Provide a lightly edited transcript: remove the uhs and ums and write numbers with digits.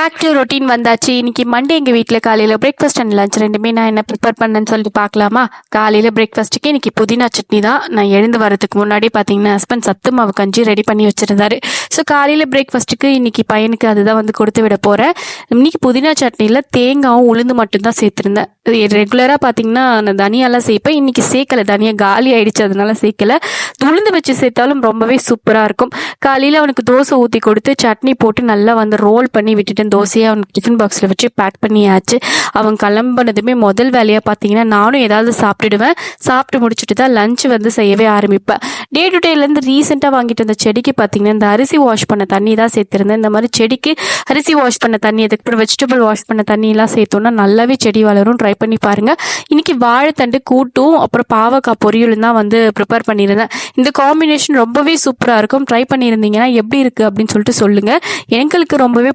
Back to routine வந்தாச்சு. இன்னைக்கு Monday எங்கள் வீட்டில் காலையில் பிரேக்ஃபாஸ்ட் அண்ட் லஞ்ச் ரெண்டுமே நான் என்ன ப்ரிப்பேர் பண்ணேன்னு சொல்லிட்டு பார்க்கலாமா? காலையில் பிரேக்ஃபாஸ்ட்டுக்கு இன்னைக்கு புதினா சட்னி தான். நான் எழுந்து வரதுக்கு முன்னாடி பார்த்தீங்கன்னா ஹஸ்பண்ட் சத்து மாவு கஞ்சி ரெடி பண்ணி வச்சுருந்தாரு. ஸோ காலையில் பிரேக்ஃபாஸ்ட்டுக்கு இன்னைக்கு பையனுக்கு அதுதான் வந்து கொடுத்து விட போகிறேன். இன்னைக்கு புதினா சட்னியில் தேங்காயும் உளுந்து மட்டும்தான் சேர்த்துருந்தேன். ரெகுலராக பார்த்தீங்கன்னா நான் தனியாலாம் சேர்ப்பேன். இன்னைக்கு சேர்க்கலை, தனியாக காலி ஆயிடுச்சு, அதனால சேர்க்கலை. உளுந்து வச்சு சேர்த்தாலும் ரொம்பவே சூப்பராக இருக்கும். காலையில் அவனுக்கு தோசை ஊற்றி கொடுத்து சட்னி போட்டு நல்லா வந்து ரோல் பண்ணி விட்டுட்டேன். தோசையை அவனுக்கு டிஃபன் பாக்ஸில் வச்சு பேக் பண்ணியாச்சு. அவன் கிளம்புனதுமே முதல் வேலையாக பார்த்தீங்கன்னா நானும் ஏதாவது சாப்பிட்டுடுவேன். சாப்பிட்டு முடிச்சுட்டு தான் லஞ்ச் வந்து செய்யவே ஆரம்பிப்பேன். டே டு டேலேருந்து ரீசெண்டாக வாங்கிட்டு வந்த செடிக்கு பார்த்தீங்கன்னா இந்த அரிசி வாஷ் பண்ண தண்ணி தான் சேர்த்துருந்தேன். இந்த மாதிரி செடிக்கு அரிசி வாஷ் பண்ண தண்ணி, அதுக்கப்புறம் வெஜிடபிள் வாஷ் பண்ண தண்ணியெல்லாம் சேர்த்தோன்னா நல்லாவே செடி வளரும். ட்ரை பண்ணி பாருங்கள். இன்றைக்கி வாழைத்தண்டு கூட்டும் அப்புறம் பாவக்காய் பொரியலும் தான் வந்து ப்ரிப்பேர் பண்ணியிருந்தேன். இந்த காம்பினேஷன் ரொம்பவே சூப்பராக இருக்கும். ட்ரை பண்ணியிருந்தீங்கன்னா எப்படி இருக்குது அப்படின்னு சொல்லிட்டு சொல்லுங்கள். எங்களுக்கு ரொம்பவே